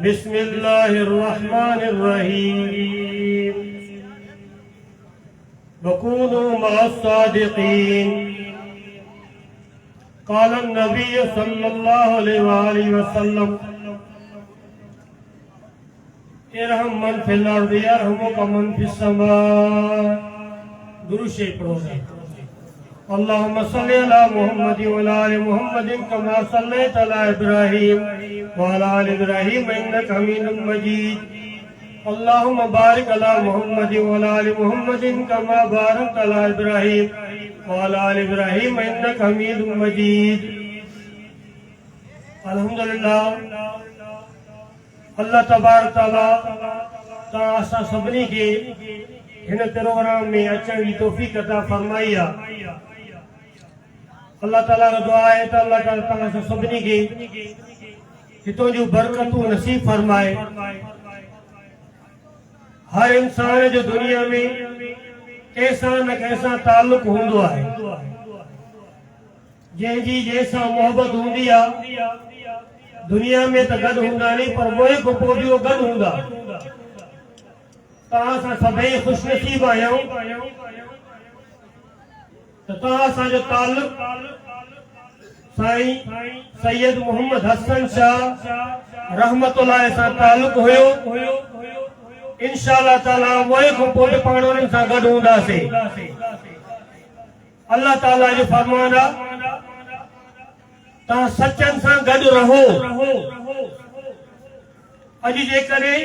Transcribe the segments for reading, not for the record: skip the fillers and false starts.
बिस्मिल्लाहिर्रहमानिर्रहीम। वकूनू मअस्सादिकीन। क़ाल नबी सल्लल्लाहु अलैहि वसल्लम इरहम मन फिल अर्दि यरहमुका मन फिस समा। दुरूद शरीफ पढ़ो। अल्लाहुम्मा सल्लि अला मुहम्मद व अला आलि मुहम्मद कमा सल्लैता अला इब्राहीम व अला आलि इब्राहीम इन्नका हमीदुम मजीद। अल्लाहुम्मा बारिक अला मुहम्मद व अला आलि मुहम्मद कमा बारकता अला इब्राहीम व अला आलि इब्राहीम इन्नका हमीदुम मजीद। अल्हम्दुलिल्लाह, अल्लाह तबारक तआला असां सभिनी खे हिन प्रोग्राम में अचण जी तौफ़ीक़ अता फरमाई आहे। अल्लाह ताला का दुआ है तो अल्लाह ताला तव्हां सभिनी खे हितों जूं बरकतूं नसीब फरमाए। हर इंसान जो दुनिया में कंहिंसां न कंहिंसां ताल्लुक हूंदो आहे। जंहिंजी जंहिंसां मोहबत हूंदी आहे दुनिया में त गॾु हूंदा नहीं, पर मोए खां पोइ बि उहो गॾु हूंदा। तव्हां सां सभई ख़ुशनसीब आहियूं तो जो ताल्लुक साईं सैयद मोहम्मद हसन शाह रहमतुल्लाह सां ताल्लुक हुयो। इंशाअल्लाह ताला मोए खां पोइ बि पाण उन्हनि सां गॾु हूंदासीं। अल्लाह ताला जो फरमान आहे तव्हां सचनि सां गॾु रहो। अॼु जेकॾहिं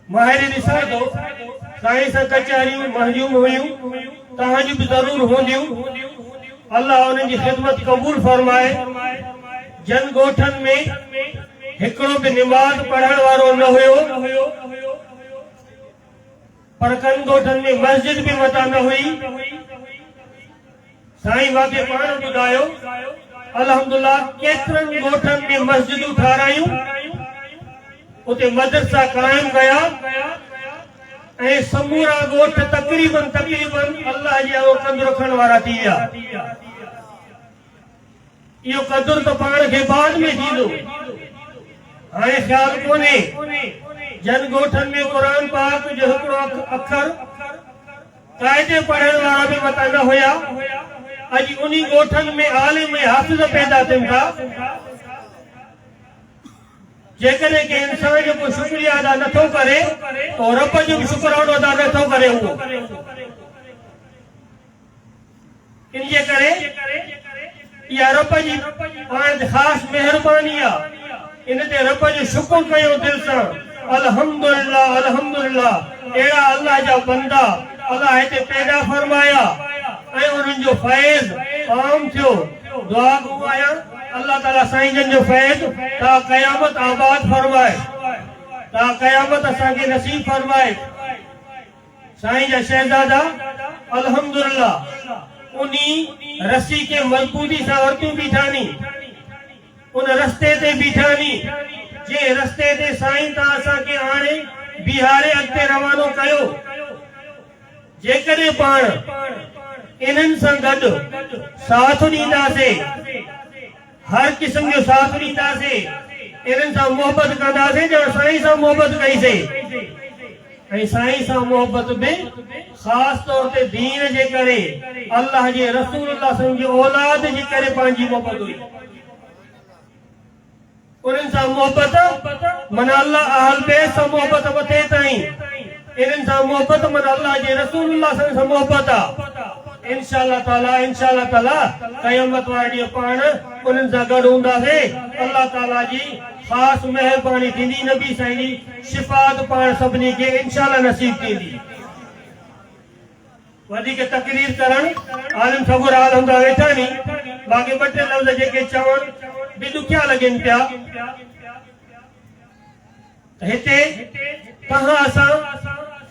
माहिर ॾिसां थो साईं सां कचहरियूं महजूम हुयूं, तव्हांजी भी जरूर होंदियूं। अल्लाह उन्हनि जी ख़िदमत कबूल फरमाए। जन गोठन में हिकिड़ो भी नमाज पढ़ण वारो न हुयो, पर कन गोठन में मस्जिद भी मता न हुई। साईं वाके पाण ॿुधायो अल्हम्दुलिल्लाह केतिरनि गोठन में मस्जिदूं ठारायूं, उते मदरसा कायम कया ऐं समूरा गोठ तकरीबन अल्लाह जी कदुर रखण वारा थी विया। इहो कदुर तो पाण खे बाद में थींदो। हाणे ख्याल कोन्हे जन गोठन में कुरान पाक जो हिकिड़ो अखर कायदे पढ़ण वारा भी मता न हुया। अॼु उन्हीं गोठन में आलिम हाफ़िज़ पैदा थियनि था। जेकॾहिं के इंसान जो कोई शुक्रिया अदा नथो करे तो रब जो भी शुक्रानो अदा नथो करे। उहो इनजे करे इहा रब जी पाण ख़ासि महिरबानी आहे। इन ते रब जो शुक्र कयो दिल सां। अल्हम्दुलिल्लाह अल्हम्दुलिल्लाह। अहिड़ा अल्लाह जा बंदा अल्लाह हिते पैदा फरमाया ऐं उन्हनि जो फैज़ आम थियो। दुआ गो आहियां अल्लाह ताला साईं जन जो फैज़ ता क़यामत आबाद फरमाए, ता क़यामत असांखे नसीब फरमाए। साईं जा शहजादा अल्हम्दुलिल्लाह उन्हीं रस्सी के मजबूती सां वरतियूं बीठानी, उन रस्ते ते बीठानी जे रस्ते ते साईं ता असांखे हाणे बिहारे अॻिते रवानो कयो। जेकॾहिं पाण इन्हनि सां गॾु साथ ॾींदासीं, हर किस्म जो साथ ॾींदासीं, इन्हनि सां मोहबत कंदासीं ॼण साईं सां मोहबत कईसीं। ऐं साईं सां मोहबत में ख़ासि तौर ते दीन जे करे अल्लाह जे रसूल जी औलाद जे करे पंहिंजी मोहबत हुई। उन्हनि सां मोहबत मन अल्लाह अहल बैत सां मोहबत वठे ताईं, इन्हनि सां मोहबत मन अल्लाह जे रसूल सां मोहबत आहे। इंशाअल्लाह ताला क़यामत वारे ॾींहुं पाण उन्हनि सां गॾु हूंदासीं। अल्लाह ताला जी ख़ासि महिरबानी थींदी, नबी साईं जी शिफ़ात पाण सभिनी खे इंशाअल्लाह नसीब थींदी। वधीक तकरीर करण आलिम सगुर हाल हूंदा वेठा नी, बाक़ी ॿ टे लफ़्ज़ जेके चवण बि ॾुखिया लॻनि पिया। हिते तव्हां असां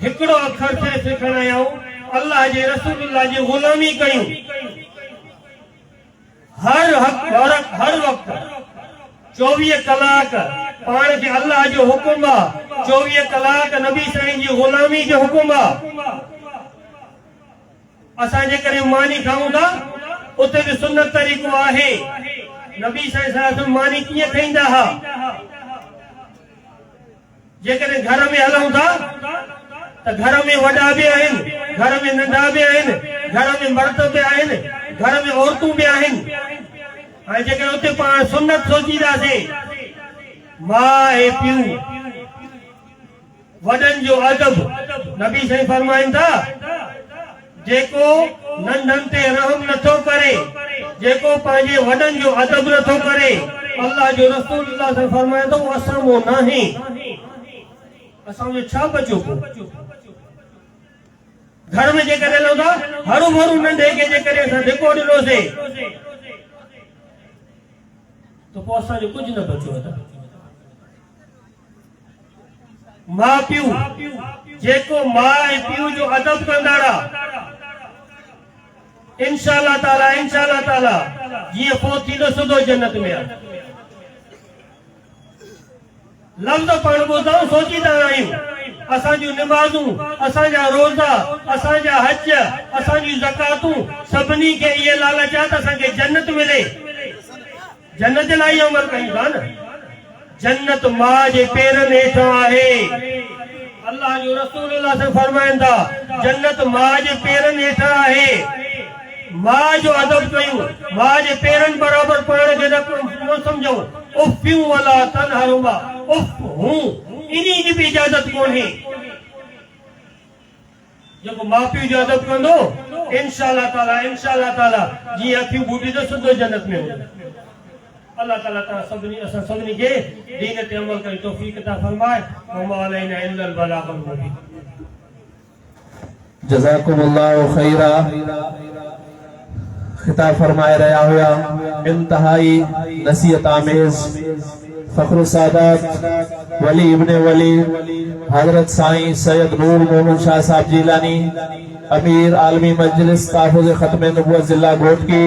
हिकिड़ो अखर सिर्फ़ सिखण आहियूं, अल्लाह जे रसूल जी गुलामी कयूं। हर वक्त 24 कलाक पाण खे अल्लाह जो हुकुम आहे, 24 कलाक नबी साईं जी गुलामी जो हुकुम आहे। असां जेकॾहिं मानी खाऊं था उते भी सुन्नत तरीक़ो आहे। नबी साईं मानी कीअं खाईंदा हुआ, जेकॾहिं घर में हलूं था त घर में वॾा बि आहिनि, घर में नंढा बि आहिनि, घर में मर्द बि आहिनि, घर में औरतूं बि आहिनि। हाणे जेकॾहिं उते पाण सुन्नत सोचींदासीं, माउ ऐं पीउ वॾनि जो अदब, नबी साईं फरमाइनि था जेको नंढनि ते रहम नथो करे, जेको पंहिंजे वॾनि जो अदब नथो करे, अल्लाह जो रसूल फरमाए थो असां वो नाहे, असांजो छा बचो पोइ। घर में जेकॾहिं हलूं था हरू भरू नंढे खे जेकॾहिं असां धिको ॾिनोसीं त पोइ असांजो कुझु न बचियो। माउ पीउ जेको माउ ऐं पीउ जो अदब कंदाड़ा, इंशाअल्लाह ताला जीअं पोइ थींदो सिधो जन्नत में आहे। लफ़्ज़ पाण ॿुधूं सोचींदा आहियूं, असांजूं निमाज़ूं, असांजा रोज़ा, असांजा हज, असांजूं ज़कातूं, सभिनी खे इहे लालच आहे त असांखे जन्नत मिले। जन्नत लाइ अमल कयूं था न। जन्नत मां जे पेरनि हेठां आहे। अल्लाह जो रसूल फरमाइनि था जन्नत मां जे पेरनि हेठां आहे। मां जो अदब कयूं, मां जे पेरनि बराबरि पाण खे न सम्झूं। उफ़्यूं वला तनहरुमा, उफ़ हूं इन्ही जी बि इजाज़त कोन्हे। जेको माउ पीउ जो अदब कंदो इंशाअल्लाह ताला जीअं अखियूं ॿूटी त सिधो जन्नत में वेंदो। अल्लाह ताला असां सभिनी खे दीन ते अमल करे तौफ़ीक़ अता फरमाए। वमा अलैना इल्लल बलागुल मुबीन। जज़ाकुमुल्लाहु खैरा। खिताब फरमाए रहा हुआ इंतहाई नसीहत आमेज फख्र सादात वली इब्ने वली हजरत साईं सैयद नूर मोहम्मद शाह साहब जीलानी, अमीर आलमी मजलिस ताफ़ुज़ खत्म नबुव्वत जिला घोट की